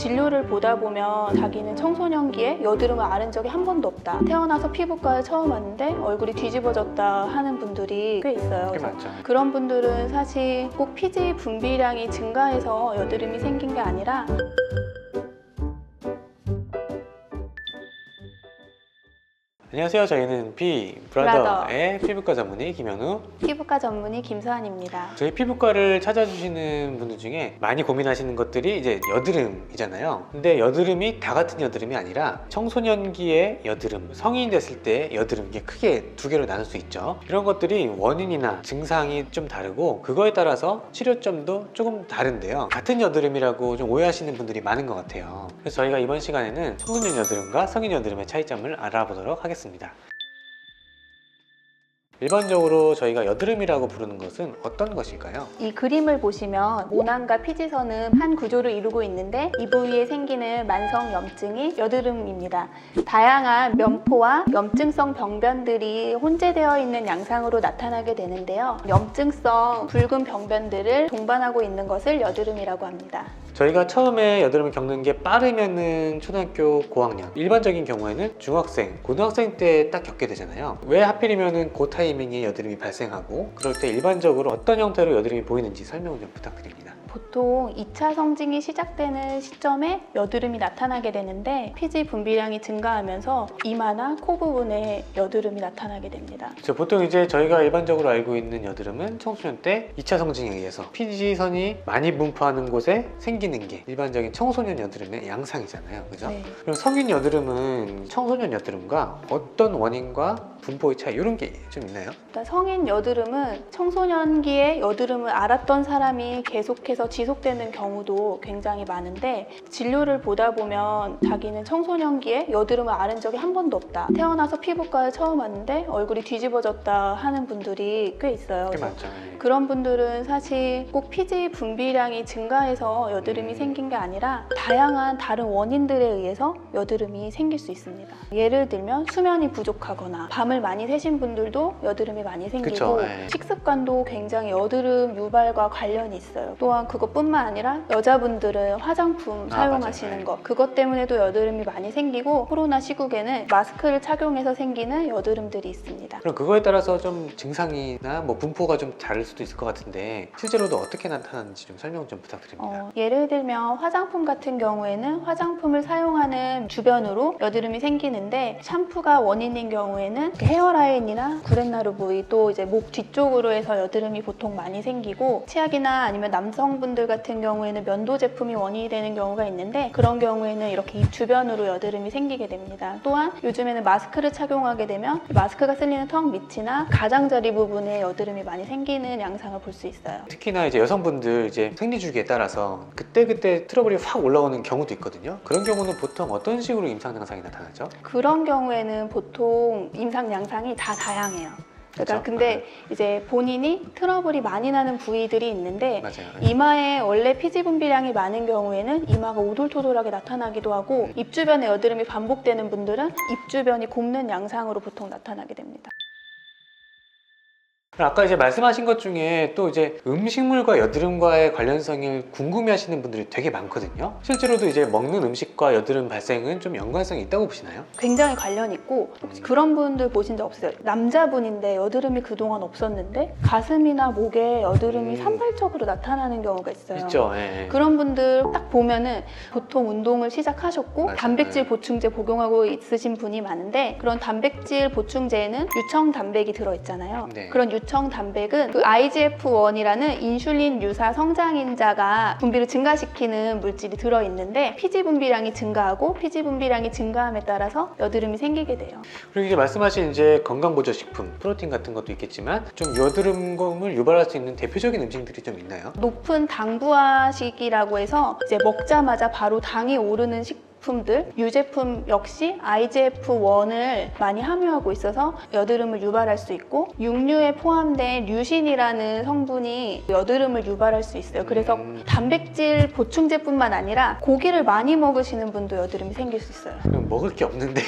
진료를 보다 보면 자기는 청소년기에 여드름을 앓은 적이 한 번도 없다. 태어나서 피부과에 처음 왔는데 얼굴이 뒤집어졌다 하는 분들이 꽤 있어요. 꽤 많죠. 그런 분들은 사실 꼭 피지 분비량이 증가해서 여드름이 생긴 게 아니라 안녕하세요. 저희는 브라더의 피부과 전문의 김현우, 피부과 전문의 김수환입니다. 저희 피부과를 찾아주시는 분들 중에 많이 고민하시는 것들이 이제 여드름이잖아요. 근데 여드름이 다 같은 여드름이 아니라 청소년기의 여드름, 성인이 됐을 때 여드름, 이게 크게 두 개로 나눌 수 있죠. 이런 것들이 원인이나 증상이 좀 다르고 그거에 따라서 치료점도 조금 다른데요. 같은 여드름이라고 좀 오해하시는 분들이 많은 것 같아요. 그래서 저희가 이번 시간에는 청소년 여드름과 성인 여드름의 차이점을 알아보도록 하겠습니다. 일반적으로 저희가 여드름이라고 부르는 것은 어떤 것일까요? 이 그림을 보시면 모낭과 피지선은 한 구조를 이루고 있는데 이 부위에 생기는 만성 염증이 여드름입니다. 다양한 면포와 염증성 병변들이 혼재되어 있는 양상으로 나타나게 되는데요. 염증성 붉은 병변들을 동반하고 있는 것을 여드름이라고 합니다. 저희가 처음에 여드름을 겪는 게 빠르면은 초등학교 고학년, 일반적인 경우에는 중학생, 고등학생 때 딱 겪게 되잖아요. 왜 하필이면은 그 타이밍에 여드름이 발생하고 그럴 때 일반적으로 어떤 형태로 여드름이 보이는지 설명을 좀 부탁드립니다. 보통 2차 성징이 시작되는 시점에 여드름이 나타나게 되는데 피지 분비량이 증가하면서 이마나 코 부분에 여드름이 나타나게 됩니다. 보통 이제 저희가 일반적으로 알고 있는 여드름은 청소년 때 2차 성징에 의해서 피지선이 많이 분포하는 곳에 생기는 게 일반적인 청소년 여드름의 양상이잖아요. 그죠? 네. 그럼 성인 여드름은 청소년 여드름과 어떤 원인과 분포의 차이 이런 게 좀 있나요? 일단 성인 여드름은 청소년기에 여드름을 앓았던 사람이 계속해서 지속되는 경우도 굉장히 많은데 진료를 보다 보면 자기는 청소년기에 여드름을 앓은 적이 한 번도 없다. 태어나서 피부과에 처음 왔는데 얼굴이 뒤집어졌다 하는 분들이 꽤 있어요. 꽤 많죠. 그런 분들은 사실 꼭 피지 분비량이 증가해서 여드름이 생긴 게 아니라 다양한 다른 원인들에 의해서 여드름이 생길 수 있습니다. 예를 들면 수면이 부족하거나 밤을 많이 새신 분들도 여드름이 많이 생기고 그쵸, 식습관도 굉장히 여드름 유발과 관련이 있어요. 또한 그것뿐만 아니라 여자분들은 화장품 사용하시는 맞아요. 것 그것 때문에도 여드름이 많이 생기고 코로나 시국에는 마스크를 착용해서 생기는 여드름들이 있습니다. 그럼 그거에 따라서 좀 증상이나 뭐 분포가 좀 다를 수도 있을 것 같은데 실제로도 어떻게 나타나는지 좀 설명 좀 부탁드립니다. 예를 들면 화장품 같은 경우에는 화장품을 사용하는 주변으로 여드름이 생기는데 샴푸가 원인인 경우에는 헤어라인이나 구렛나루 부위 또 이제 목 뒤쪽으로 해서 여드름이 보통 많이 생기고 치약이나 아니면 남성분들 같은 경우에는 면도 제품이 원인이 되는 경우가 있는데 그런 경우에는 이렇게 입 주변으로 여드름이 생기게 됩니다. 또한 요즘에는 마스크를 착용하게 되면 마스크가 쓸리는 턱 밑이나 가장자리 부분에 여드름이 많이 생기는 양상을 볼 수 있어요. 특히나 이제 여성분들 이제 생리 주기에 따라서 그때 트러블이 확 올라오는 경우도 있거든요. 그런 경우는 보통 어떤 식으로 임상 증상이 나타나죠? 그런 경우에는 보통 임상 양상이 다 다양해요. 그러니까 그렇죠? 근데 이제 본인이 트러블이 많이 나는 부위들이 있는데 맞아요. 이마에 원래 피지 분비량이 많은 경우에는 이마가 오돌토돌하게 나타나기도 하고 입 주변에 여드름이 반복되는 분들은 입 주변이 곱는 양상으로 보통 나타나게 됩니다. 아까 이제 말씀하신 것 중에 또 이제 음식물과 여드름과의 관련성을 궁금해하시는 분들이 되게 많거든요. 실제로도 이제 먹는 음식과 여드름 발생은 좀 연관성이 있다고 보시나요? 굉장히 관련 있고 혹시 그런 분들 보신 적 없으세요? 남자분인데 여드름이 그동안 없었는데 가슴이나 목에 여드름이 산발적으로 나타나는 경우가 있어요. 있죠. 예. 그런 분들 딱 보면은 보통 운동을 시작하셨고 맞아요. 단백질 보충제 복용하고 있으신 분이 많은데 그런 단백질 보충제에는 유청 단백이 들어있잖아요. 네. 그런 유청 단백은 그 IGF-1이라는 인슐린 유사 성장인자가 분비를 증가시키는 물질이 들어있는데 피지 분비량이 증가하고 피지 분비량이 증가함에 따라서 여드름이 생기게 돼요. 그리고 이제 말씀하신 이제 건강보조식품, 프로틴 같은 것도 있겠지만 좀 여드름을 유발할 수 있는 대표적인 음식들이 좀 있나요? 높은 당부화식이라고 해서 이제 먹자마자 바로 당이 오르는 제품들, 유제품 역시 IGF-1을 많이 함유하고 있어서 여드름을 유발할 수 있고, 육류에 포함된 류신이라는 성분이 여드름을 유발할 수 있어요. 그래서 단백질 보충제뿐만 아니라 고기를 많이 먹으시는 분도 여드름이 생길 수 있어요. 그럼 먹을 게 없는데요.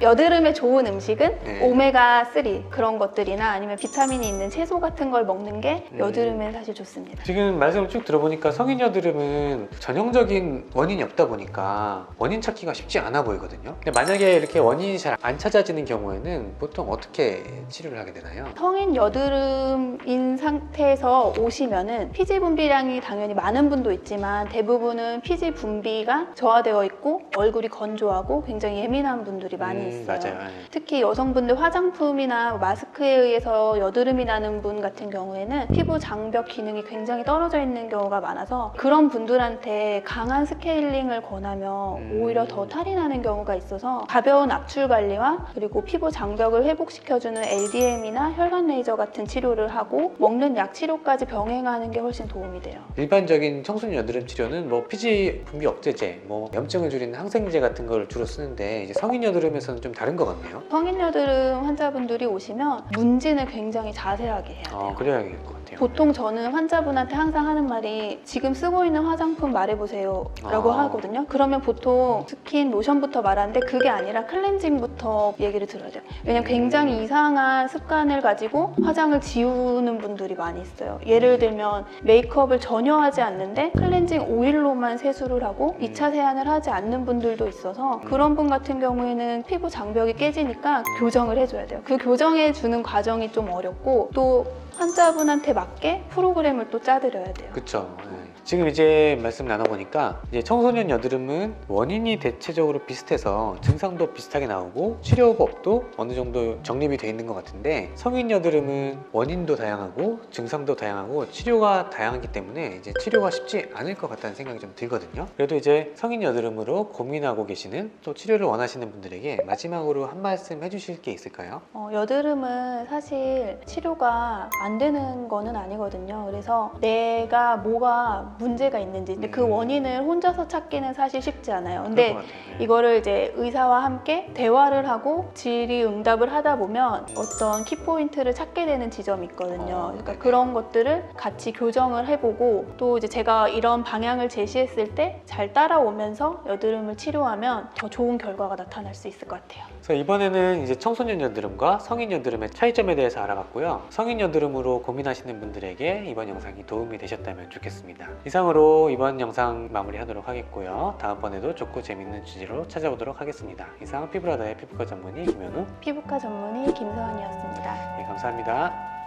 여드름에 좋은 음식은 네. 오메가3 그런 것들이나 아니면 비타민이 있는 채소 같은 걸 먹는 게 여드름에 사실 좋습니다. 지금 말씀을 쭉 들어보니까 성인 여드름은 전형적인 원인이 없다 보니까 원인 찾기가 쉽지 않아 보이거든요. 근데 만약에 이렇게 원인이 잘 안 찾아지는 경우에는 보통 어떻게 치료를 하게 되나요? 성인 여드름인 상태에서 오시면은 피지 분비량이 당연히 많은 분도 있지만 대부분은 피지 분비가 저하되어 있고 얼굴이 건조하고 굉장히 예민한 분들이 많이 있어요. 맞아요. 네. 특히 여성분들 화장품이나 마스크에 의해서 여드름이 나는 분 같은 경우에는 피부 장벽 기능이 굉장히 떨어져 있는 경우가 많아서 그런 분들한테 강한 스케일링을 권하면 오히려 더 탈이 나는 경우가 있어서 가벼운 압출 관리와 그리고 피부 장벽을 회복시켜주는 LDM이나 혈관 레이저 같은 치료를 하고 먹는 약 치료까지 병행하는 게 훨씬 도움이 돼요. 일반적인 청소년 여드름 치료는 뭐 피지 분비 억제제, 뭐 염증을 줄이는 항생제 같은 걸 주로 쓰는데 이제 성인 여드름에서는 좀 다른 것 같네요. 성인 여드름 환자분들이 오시면 문진을 굉장히 자세하게 해야 돼요. 그래야 될 것 같아요. 보통 저는 환자분한테 항상 하는 말이 지금 쓰고 있는 화장품 말해보세요 라고 하거든요. 그러면 보통 스킨, 로션부터 말하는데 그게 아니라 클렌징부터 얘기를 들어야 돼요. 왜냐면 굉장히 이상한 습관을 가지고 화장을 지우는 분들이 많이 있어요. 예를 들면 메이크업을 전혀 하지 않는데 클렌징 오일로만 세수를 하고 2차 세안을 하지 않는 분들도 있어서 그런 분 같은 경우에는 피부 장벽이 깨지니까 교정을 해줘야 돼요. 그 교정해주는 과정이 좀 어렵고 또 환자분한테 맞게 프로그램을 또 짜드려야 돼요. 그쵸. 지금 이제 말씀 나눠보니까 이제 청소년 여드름은 원인이 대체적으로 비슷해서 증상도 비슷하게 나오고 치료법도 어느 정도 정립이 돼 있는 것 같은데 성인 여드름은 원인도 다양하고 증상도 다양하고 치료가 다양하기 때문에 이제 치료가 쉽지 않을 것 같다는 생각이 좀 들거든요. 그래도 이제 성인 여드름으로 고민하고 계시는 또 치료를 원하시는 분들에게 마지막으로 한 말씀 해주실 게 있을까요? 여드름은 사실 치료가 안 되는 거는 아니거든요. 그래서 내가 뭐가 문제가 있는지 근데 그 원인을 혼자서 찾기는 사실 쉽지 않아요. 근데 이거를 이제 의사와 함께 대화를 하고 질의응답을 하다 보면 어떤 키포인트를 찾게 되는 지점이 있거든요. 그러니까 그런 것들을 같이 교정을 해보고 또 이제 제가 이런 방향을 제시했을 때 잘 따라오면서 여드름을 치료하면 더 좋은 결과가 나타날 수 있을 것 같아요. 그래서 이번에는 이제 청소년 여드름과 성인 여드름의 차이점에 대해서 알아봤고요. 성인 여드름으로 고민하시는 분들에게 이번 영상이 도움이 되셨다면 좋겠습니다. 이상으로 이번 영상 마무리하도록 하겠고요. 다음번에도 좋고 재밌는 주제로 찾아오도록 하겠습니다. 이상 피부라다의 피부과 전문의 김현우, 피부과 전문의 김서환이었습니다. 네, 감사합니다.